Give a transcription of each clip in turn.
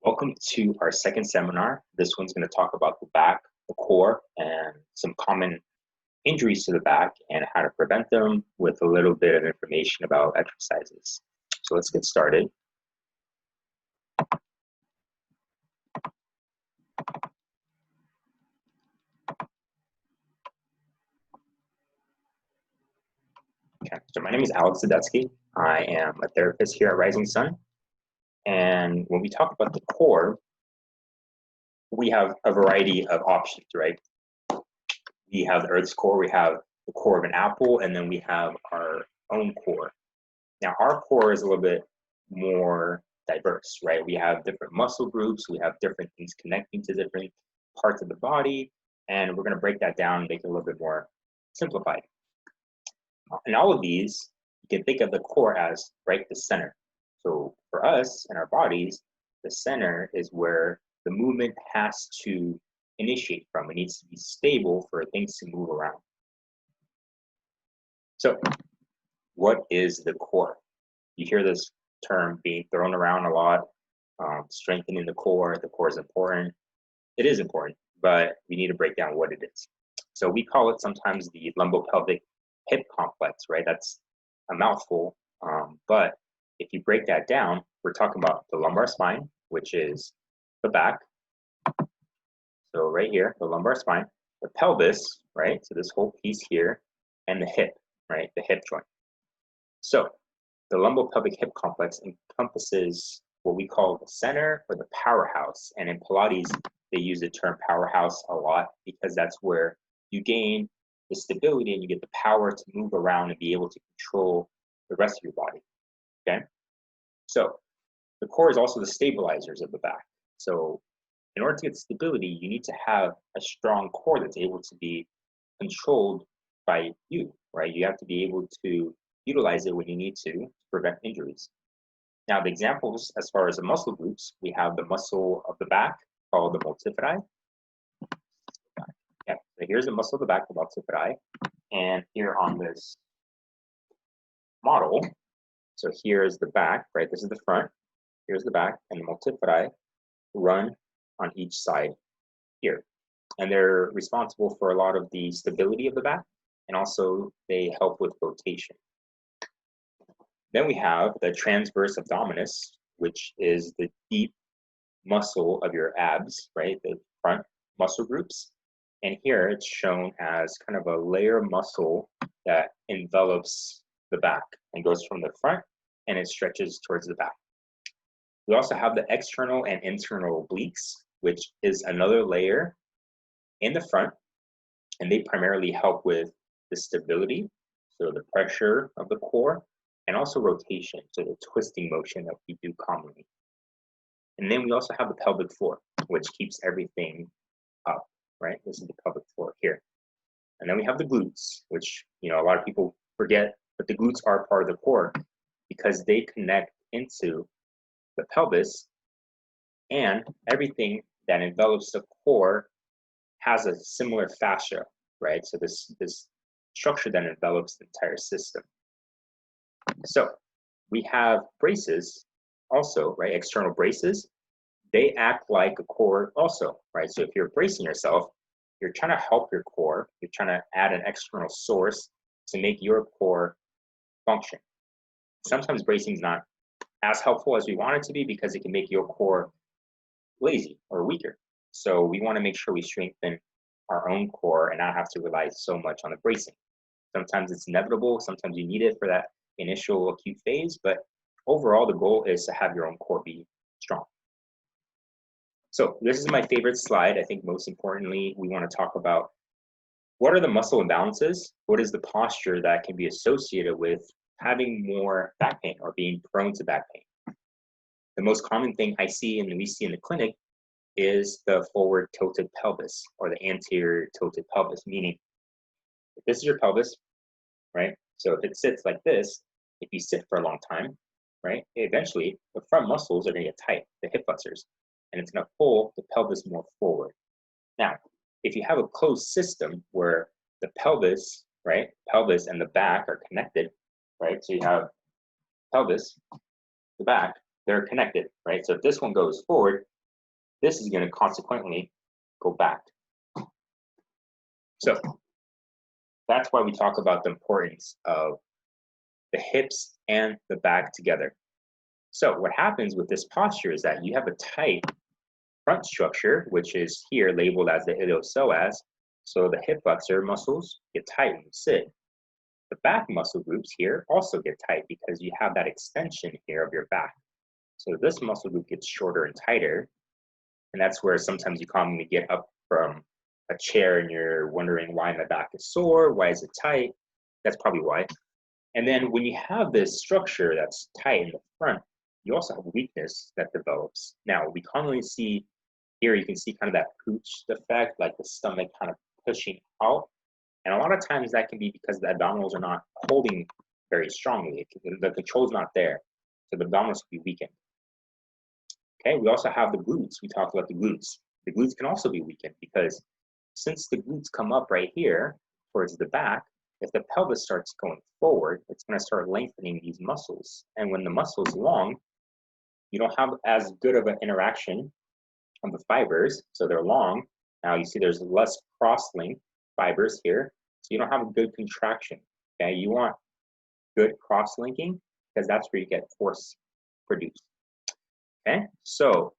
Welcome to our second seminar. This one's going to talk about the back, the core, and some common injuries to the back and how to prevent them with a little bit of information about exercises. So let's get started. Okay, so my name is Alex Sadetsky. I am a therapist here at Rising Sun. And when we talk about the core, we have a variety of options, right? We have the Earth's core, we have the core of an apple, and then we have our own core. Now, our core is a little bit more diverse, right? We have different muscle groups, we have different things connecting to different parts of the body, and we're going to break that down and make it a little bit more simplified. In all of these, you can think of the core as, right, the center. So for us and our bodies, the center is where the movement has to initiate from. It needs to be stable for things to move around. So what is the core? You hear this term being thrown around a lot, strengthening the core is important. It is important, but we need to break down what it is. So we call it sometimes the lumbopelvic hip complex, right? That's a mouthful, but if you break that down, we're talking about the lumbar spine, which is the back. So right here, the lumbar spine, the pelvis, right? So this whole piece here, and the hip, right? The hip joint. So the lumbopelvic hip complex encompasses what we call the center or the powerhouse. And in Pilates, they use the term powerhouse a lot because that's where you gain the stability and you get the power to move around and be able to control the rest of your body, okay? So the core is also the stabilizers of the back. So in order to get stability, you need to have a strong core that's able to be controlled by you, right? You have to be able to utilize it when you need to prevent injuries. Now, the examples as far as the muscle groups, we have the muscle of the back called the multifidi. Yeah, so here's the muscle of the back, the multifidi. And here on this model, so here's the back, right? This is the front, here's the back, and the multifidi run on each side here. And they're responsible for a lot of the stability of the back, and also they help with rotation. Then we have the transverse abdominis, which is the deep muscle of your abs, right? The front muscle groups. And here it's shown as kind of a layer muscle that envelops the back and goes from the front and it stretches towards the back. We also have the external and internal obliques, which is another layer in the front, and they primarily help with the stability, so the pressure of the core, and also rotation, so the twisting motion that we do commonly. And then we also have the pelvic floor, which keeps everything up, right? This is the pelvic floor here. And then we have the glutes, which, a lot of people forget, but the glutes are part of the core because they connect into the pelvis, and everything that envelops the core has a similar fascia, right? So this structure that envelops the entire system. So we have braces also, right? External braces, they act like a core also, right? So if you're bracing yourself, you're trying to help your core, you're trying to add an external source to make your core function. Sometimes bracing is not as helpful as we want it to be because it can make your core lazy or weaker. So we want to make sure we strengthen our own core and not have to rely so much on the bracing. Sometimes it's inevitable, sometimes you need it for that initial acute phase, but overall the goal is to have your own core be strong. So this is my favorite slide. I think most importantly, we want to talk about what are the muscle imbalances? What is the posture that can be associated with having more back pain or being prone to back pain? The most common thing I see and we see in the clinic is the forward tilted pelvis or the anterior tilted pelvis, meaning if this is your pelvis, right? So if it sits like this, if you sit for a long time, right, eventually the front muscles are going to get tight, the hip flexors, and it's going to pull the pelvis more forward. Now, if you have a closed system where the pelvis, right, pelvis and the back are connected, right? So you have pelvis, the back, they're connected, right? So if this one goes forward, this is going to consequently go back. So that's why we talk about the importance of the hips and the back together. So what happens with this posture is that you have a tight front structure, which is here labeled as the iliopsoas. So the hip flexor muscles get tight when you sit. The back muscle groups here also get tight because you have that extension here of your back. So this muscle group gets shorter and tighter. And that's where sometimes you commonly get up from a chair and you're wondering why my back is sore, why is it tight? That's probably why. And then when you have this structure that's tight in the front, you also have weakness that develops. Now, we commonly see here, you can see kind of that pooch effect, like the stomach kind of pushing out. And a lot of times that can be because the abdominals are not holding very strongly. The control's not there. So the abdominals can be weakened. Okay, we also have the glutes. We talked about the glutes. The glutes can also be weakened because since the glutes come up right here towards the back, if the pelvis starts going forward, it's going to start lengthening these muscles. And when the muscle is long, you don't have as good of an interaction of the fibers. So they're long. Now you see there's less cross-link fibers here. So you don't have a good contraction. Okay, you want good cross-linking because that's where you get force produced. Okay, so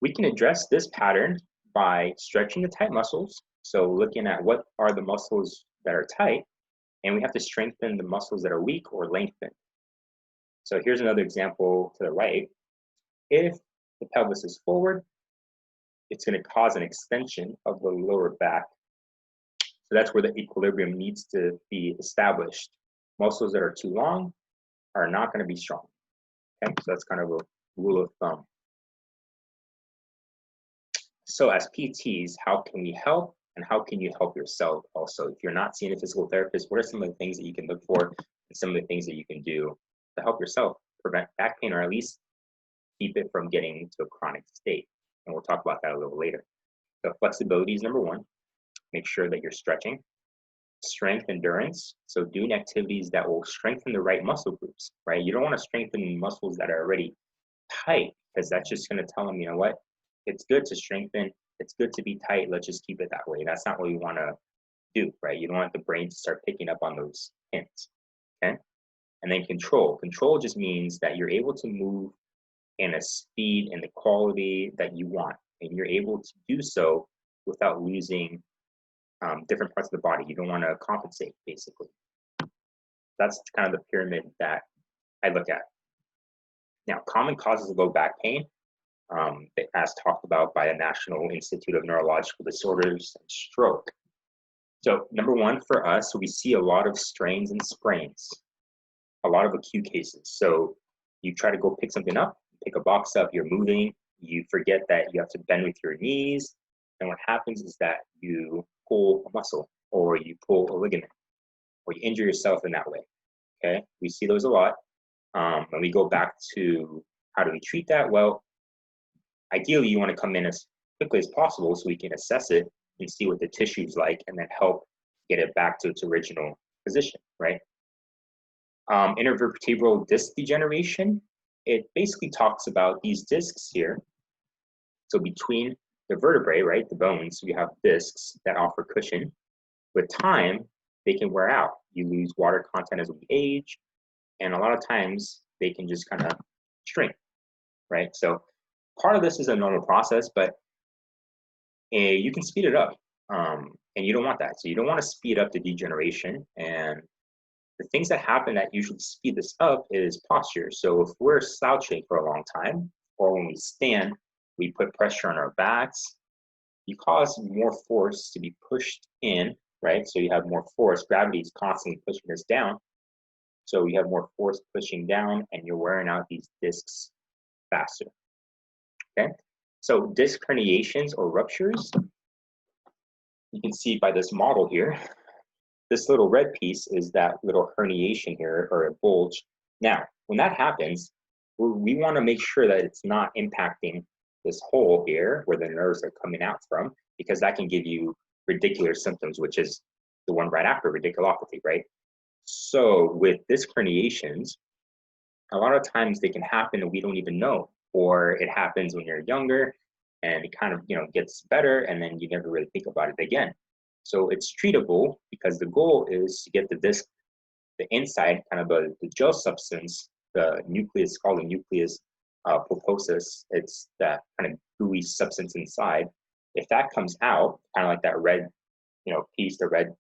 we can address this pattern by stretching the tight muscles. So looking at what are the muscles that are tight, and we have to strengthen the muscles that are weak or lengthen. So here's another example to the right. If the pelvis is forward, it's going to cause an extension of the lower back. So that's where the equilibrium needs to be established. Muscles that are too long are not going to be strong. Okay, so that's kind of a rule of thumb. So as PTs, how can we help and how can you help yourself also? If you're not seeing a physical therapist, what are some of the things that you can look for and some of the things that you can do to help yourself prevent back pain or at least keep it from getting to a chronic state? And we'll talk about that a little later. So flexibility is number one. Make sure that you're stretching. Strength, endurance. So doing activities that will strengthen the right muscle groups, right? You don't want to strengthen muscles that are already tight because that's just going to tell them, you know what? It's good to strengthen. It's good to be tight. Let's just keep it that way. That's not what you want to do, right? You don't want the brain to start picking up on those hints, okay? And then control. Control just means that you're able to move in a speed and the quality that you want. And you're able to do so without losing different parts of the body. You don't want to compensate, basically. That's kind of the pyramid that I look at. Now, common causes of low back pain, as talked about by the National Institute of Neurological Disorders and Stroke. So number one for us, we see a lot of strains and sprains, a lot of acute cases. So you try to go pick something up, pick a box up, you're moving, you forget that you have to bend with your knees. And what happens is that you pull a muscle or you pull a ligament or you injure yourself in that way, okay? We see those a lot. And we go back to how do we treat that? Well, ideally you want to come in as quickly as possible so we can assess it and see what the tissue's like and then help get it back to its original position, right? Intervertebral disc degeneration, it basically talks about these discs here. So between the vertebrae, right, the bones, we have discs that offer cushion. With time, they can wear out. You lose water content as we age, and a lot of times they can just kind of shrink, right? So part of this is a normal process, but you can speed it up, and you don't want that. So you don't want to speed up the degeneration. And the things that happen that usually speed this up is posture. So if we're slouching for a long time, or when we stand, we put pressure on our backs, you cause more force to be pushed in, right? So you have more force. Gravity is constantly pushing us down. So you have more force pushing down and you're wearing out these discs faster, okay? So disc herniations or ruptures, you can see by this model here, this little red piece is that little herniation here or a bulge. Now, when that happens, we want to make sure that it's not impacting this hole here where the nerves are coming out from, because that can give you radicular symptoms, which is the one right after radiculopathy, right? So with disc herniations, a lot of times they can happen and we don't even know, or it happens when you're younger and it kind of, gets better, and then you never really think about it again. So it's treatable because the goal is to get the disc, the inside, kind of the gel substance, the nucleus, called the nucleus pulposus. It's that kind of gooey substance inside. If that comes out, kind of like that red, piece, the red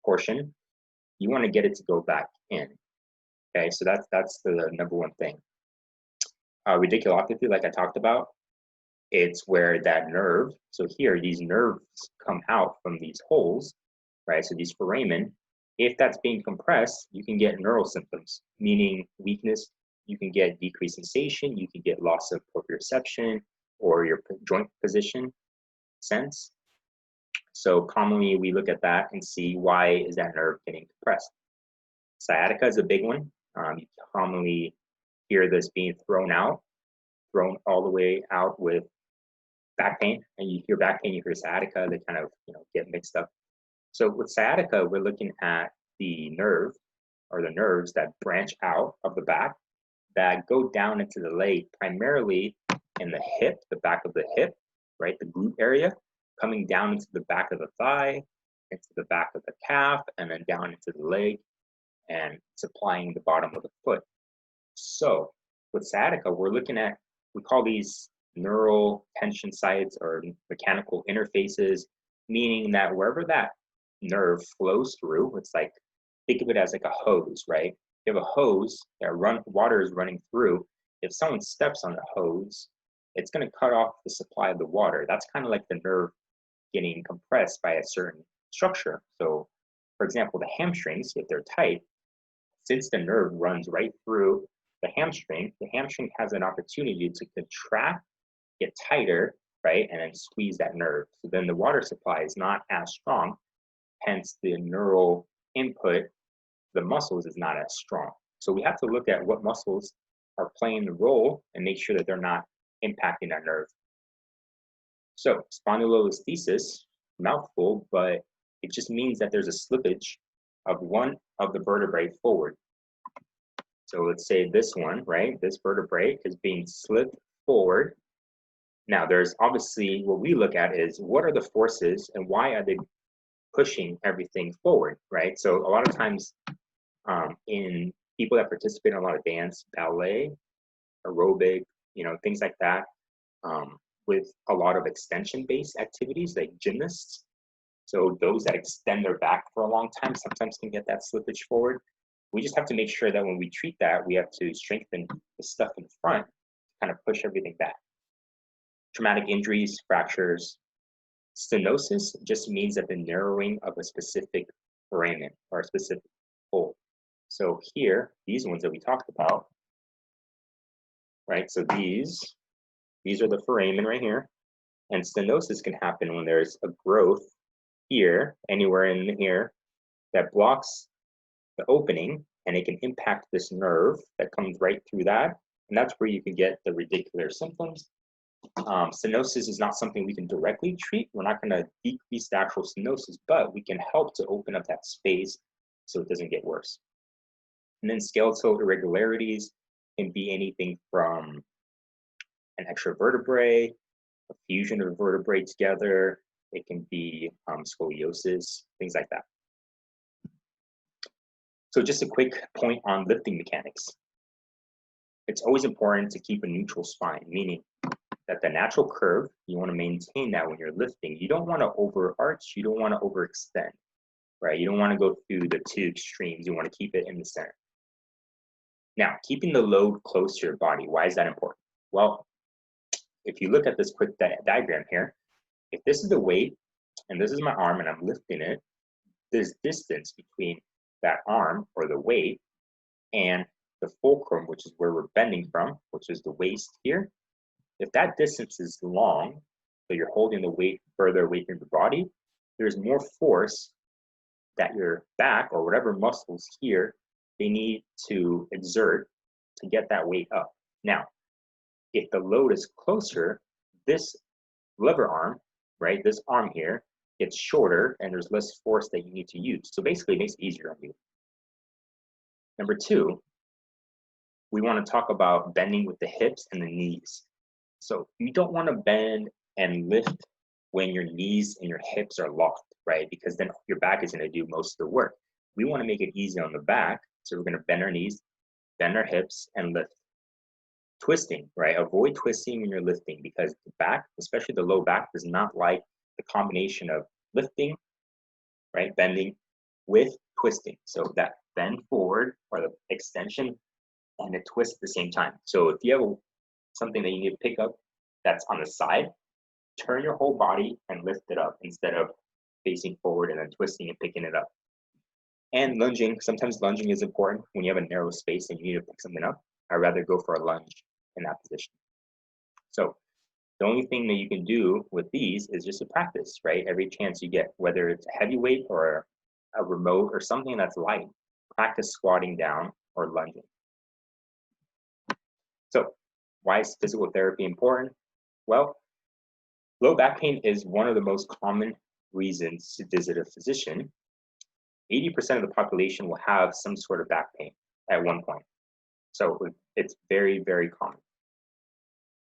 portion, you want to get it to go back in. Okay, so that's the number one thing. Radiculopathy, like I talked about, it's where that nerve, so here, these nerves come out from these holes, right? So these foramen, if that's being compressed, you can get neural symptoms, meaning weakness. You can get decreased sensation, you can get loss of proprioception or your joint position sense. So commonly we look at that and see why is that nerve getting compressed. Sciatica is a big one. You commonly hear this being thrown all the way out with back pain, and you hear back pain, you hear sciatica, they kind of get mixed up. So with sciatica, we're looking at the nerve or the nerves that branch out of the back that go down into the leg, primarily in the hip, the back of the hip, right, the glute area, coming down into the back of the thigh, into the back of the calf, and then down into the leg, and supplying the bottom of the foot. So with sciatica, we're looking at, we call these neural tension sites or mechanical interfaces, meaning that wherever that nerve flows through, it's like, think of it as like a hose, right? You have a hose that water is running through. If someone steps on the hose, it's going to cut off the supply of the water. That's kind of like the nerve getting compressed by a certain structure. So for example, the hamstrings, if they're tight, since the nerve runs right through the hamstring has an opportunity to contract, get tighter, right, and then squeeze that nerve. So then the water supply is not as strong, hence the neural input, the muscles is not as strong. So we have to look at what muscles are playing the role and make sure that they're not impacting that nerve. So spondylolisthesis, mouthful, but it just means that there's a slippage of one of the vertebrae forward. So let's say this one, right? This vertebrae is being slipped forward. Now there's obviously, what we look at is what are the forces and why are they pushing everything forward, right? So a lot of times in people that participate in a lot of dance, ballet, aerobic, things like that, with a lot of extension-based activities like gymnasts. So those that extend their back for a long time sometimes can get that slippage forward. We just have to make sure that when we treat that, we have to strengthen the stuff in front to kind of push everything back. Traumatic injuries, fractures. Stenosis just means that the narrowing of a specific foramen or a specific hole. So here, these ones that we talked about, right? So these are the foramen right here. And stenosis can happen when there's a growth here, anywhere in here, that blocks the opening, and it can impact this nerve that comes right through that. And that's where you can get the radicular symptoms. Stenosis is not something we can directly treat. We're not going to decrease the actual stenosis, but we can help to open up that space so it doesn't get worse. And then skeletal irregularities can be anything from an extra vertebrae, a fusion of vertebrae together. It can be scoliosis, things like that. So just a quick point on lifting mechanics. It's always important to keep a neutral spine, meaning that the natural curve, you want to maintain that when you're lifting. You don't want to overarch, you don't want to overextend, right? You don't want to go through the two extremes. You want to keep it in the center. Now, keeping the load close to your body, why is that important? Well, if you look at this quick diagram here, if this is the weight and this is my arm and I'm lifting it, this distance between that arm or the weight and the fulcrum, which is where we're bending from, which is the waist here, if that distance is long, so you're holding the weight further away from your body, there's more force that your back or whatever muscles here, they need to exert to get that weight up. Now, if the load is closer, this lever arm, right, this arm here, gets shorter and there's less force that you need to use. So basically it makes it easier on you. Number two, we want to talk about bending with the hips and the knees. So you don't want to bend and lift when your knees and your hips are locked, right? Because then your back is going to do most of the work. We want to make it easy on the back, so we're going to bend our knees, bend our hips, and lift. Twisting, right? Avoid twisting when you're lifting because the back, especially the low back, does not like the combination of lifting, right, bending with twisting. So that bend forward or the extension and the twist at the same time. So if you have something that you need to pick up that's on the side, turn your whole body and lift it up instead of facing forward and then twisting and picking it up. And lunging, sometimes lunging is important when you have a narrow space and you need to pick something up. I'd rather go for a lunge in that position. So the only thing that you can do with these is just to practice, right? Every chance you get, whether it's a heavy weight or a remote or something that's light, practice squatting down or lunging. So why is physical therapy important? Well, low back pain is one of the most common reasons to visit a physician. 80% of the population will have some sort of back pain at one point. So it's very, very common.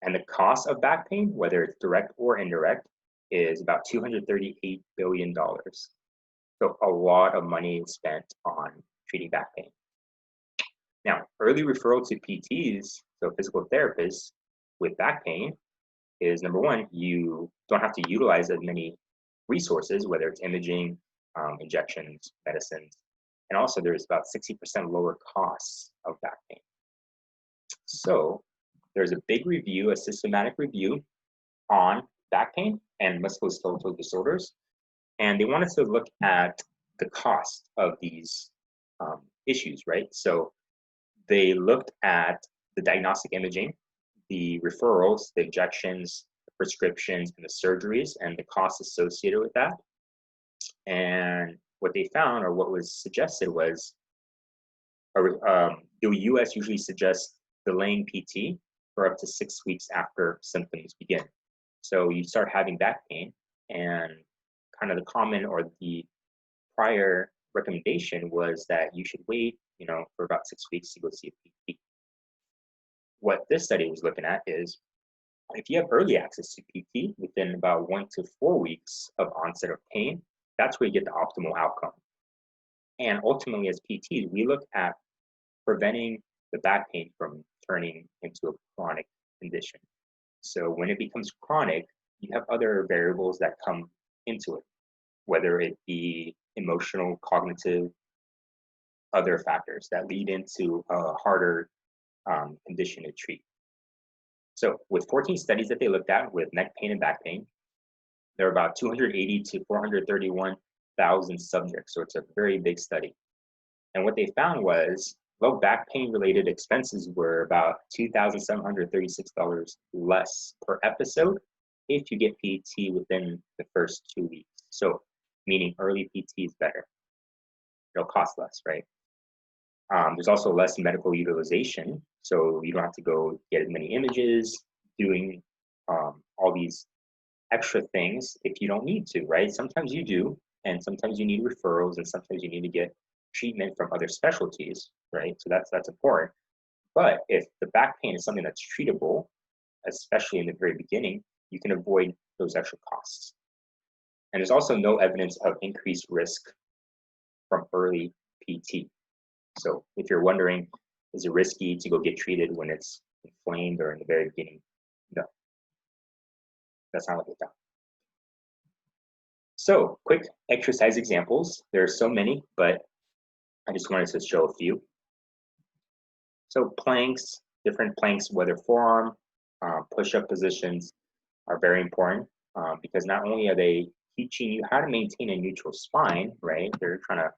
And the cost of back pain, whether it's direct or indirect, is about $238 billion. So a lot of money is spent on treating back pain. Now, early referral to PTs, so physical therapists with back pain, is number one, you don't have to utilize as many resources, whether it's imaging, injections, medicines, and also there's about 60% lower costs of back pain. So there's a big review, a systematic review on back pain and musculoskeletal disorders, and they wanted to look at the cost of these issues, right? So they looked at the diagnostic imaging, the referrals, the injections, the prescriptions, and the surgeries, and the costs associated with that. And what they found, or what was suggested, was the US usually suggests delaying PT for up to 6 weeks after symptoms begin. So you start having back pain, and kind of the common or the prior recommendation was that you should wait, for about 6 weeks to go see a PT. What this study was looking at is if you have early access to PT within about 1 to 4 weeks of onset of pain, that's where you get the optimal outcome. And ultimately, as PTs, we look at preventing the back pain from turning into a chronic condition. So when it becomes chronic, you have other variables that come into it, whether it be emotional, cognitive, other factors that lead into a harder condition to treat. So with 14 studies that they looked at with neck pain and back pain, there are about 280 to 431,000 subjects. So it's a very big study. And what they found was low back pain related expenses were about $2,736 less per episode if you get PT within the first 2 weeks. So meaning early PT is better. It'll cost less, right? There's also less medical utilization. So you don't have to go get as many images, doing all these extra things if you don't need to, right? Sometimes you do, and sometimes you need referrals, and sometimes you need to get treatment from other specialties, right? So that's important. But if the back pain is something that's treatable, especially in the very beginning, you can avoid those extra costs. And there's also no evidence of increased risk from early PT. So if you're wondering, is it risky to go get treated when it's inflamed or in the very beginning? No, that's not what they found. So quick exercise examples. There are so many, but I just wanted to show a few. So planks, different planks, whether forearm, push-up positions are very important because not only are they teaching you how to maintain a neutral spine, right? They're trying to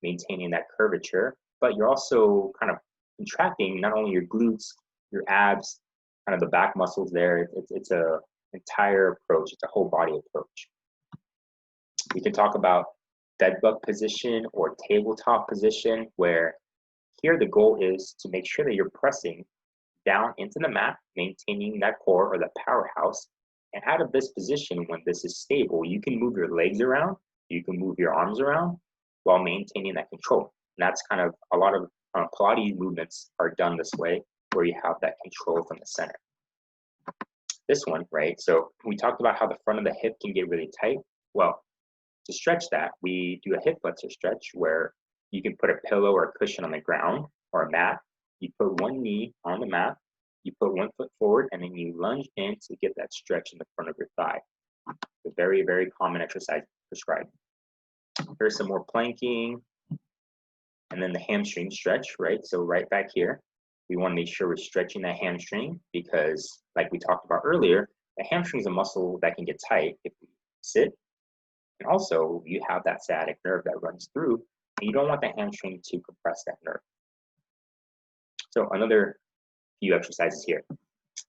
maintaining that curvature, but you're also kind of contracting not only your glutes, your abs, kind of the back muscles there. It's a entire approach. It's a whole body approach. We can talk about bed bug position or tabletop position, where here the goal is to make sure that you're pressing down into the mat, maintaining that core or the powerhouse. And out of this position, when this is stable, you can move your legs around, you can move your arms around while maintaining that control. And that's kind of a lot of Pilates movements are done this way, where you have that control from the center. this one, right? So we talked about how the front of the hip can get really tight. Well, to stretch that, we do a hip flexor stretch where you can put a pillow or a cushion on the ground or a mat. You put one knee on the mat, you put one foot forward, and then you lunge in to get that stretch in the front of your thigh. A very, very common exercise prescribed. Here's some more planking, and then the hamstring stretch, right? So right back here, we want to make sure we're stretching that hamstring because, like we talked about earlier, the hamstring is a muscle that can get tight if we sit. And also, you have that sciatic nerve that runs through, and you don't want the hamstring to compress that nerve. So another few exercises here.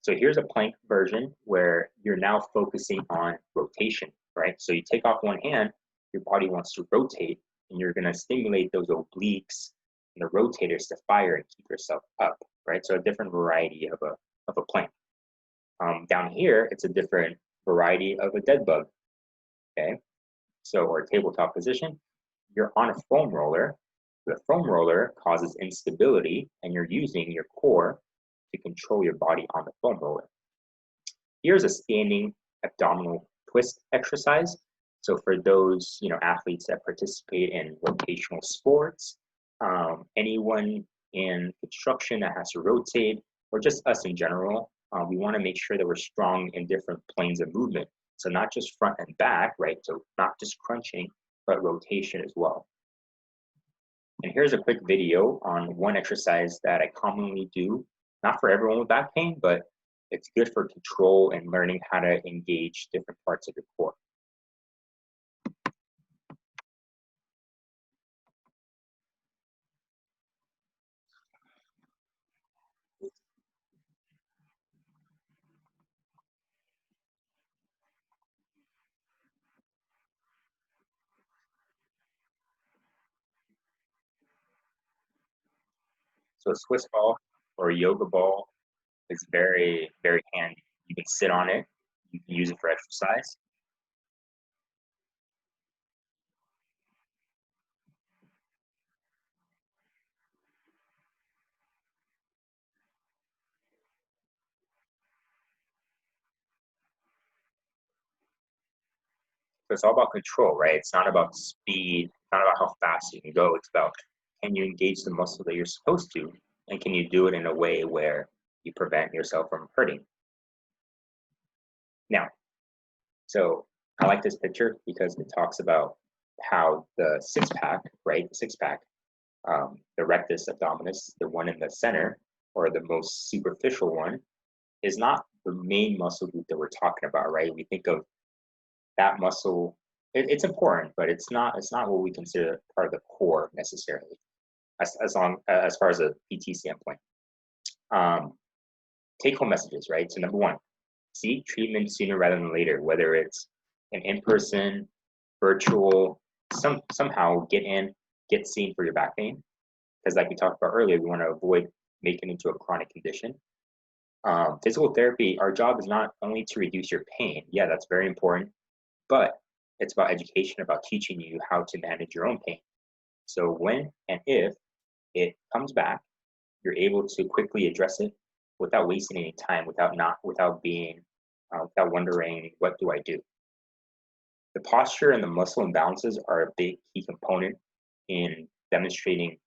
So here's a plank version where you're now focusing on rotation, right? So you take off one hand, your body wants to rotate, and you're going to stimulate those obliques and the rotators to fire and keep yourself up, right? So a different variety of a plank. Down here, it's a different variety of a dead bug, okay? So, or tabletop position, you're on a foam roller. The foam roller causes instability, and you're using your core to control your body on the foam roller. Here's a standing abdominal twist exercise. So for those athletes that participate in rotational sports, anyone in construction that has to rotate, or just us in general, we want to make sure that we're strong in different planes of movement. So not just front and back, right? So not just crunching, but rotation as well. And here's a quick video on one exercise that I commonly do, not for everyone with back pain, but it's good for control and learning how to engage different parts of your core. So a Swiss ball or a yoga ball is very, very handy. You can sit on it, you can use it for exercise. So it's all about control, right? It's not about speed, it's not about how fast you can go. It's about, can you engage the muscle that you're supposed to, and can you do it in a way where you prevent yourself from hurting? Now, so I like this picture because it talks about how the six pack, right? The six pack, the rectus abdominis, the one in the center, or the most superficial one, is not the main muscle group that we're talking about, right? We think of that muscle, it's important, but it's not what we consider part of the core necessarily, as far as a PT standpoint. Take home messages, right? So number one, seek treatment sooner rather than later, whether it's an in-person, virtual, somehow get seen for your back pain. Because like we talked about earlier, we want to avoid making it into a chronic condition. Physical therapy, our job is not only to reduce your pain. Yeah, that's very important, but it's about education, about teaching you how to manage your own pain. So when and if it comes back, you're able to quickly address it without wasting any time, without wondering, what do I do? The posture and the muscle imbalances are a big key component in demonstrating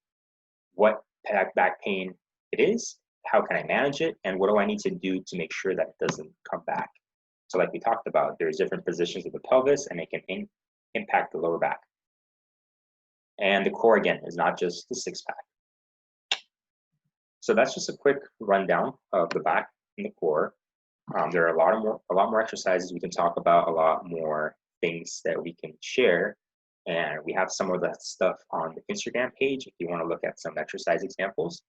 what back pain it is, how can I manage it, and what do I need to do to make sure that it doesn't come back. So like we talked about, there's different positions of the pelvis, and it can impact the lower back. And the core, again, is not just the six pack. So that's just a quick rundown of the back and the core. There are a lot more exercises we can talk about, a lot more things that we can share. And we have some of that stuff on the Instagram page if you want to look at some exercise examples.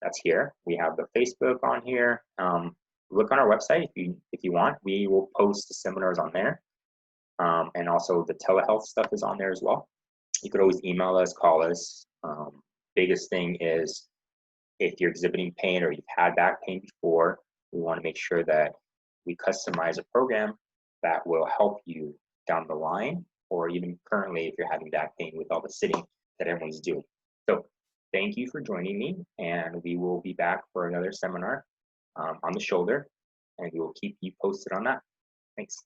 That's here. We have the Facebook on here. Look on our website if you want. We will post the seminars on there. And also the telehealth stuff is on there as well. You could always email us, call us. Biggest thing is if you're exhibiting pain or you've had back pain before, we want to make sure that we customize a program that will help you down the line, or even currently if you're having back pain with all the sitting that everyone's doing. So thank you for joining me, and we will be back for another seminar on the shoulder. and we will keep you posted on that. Thanks.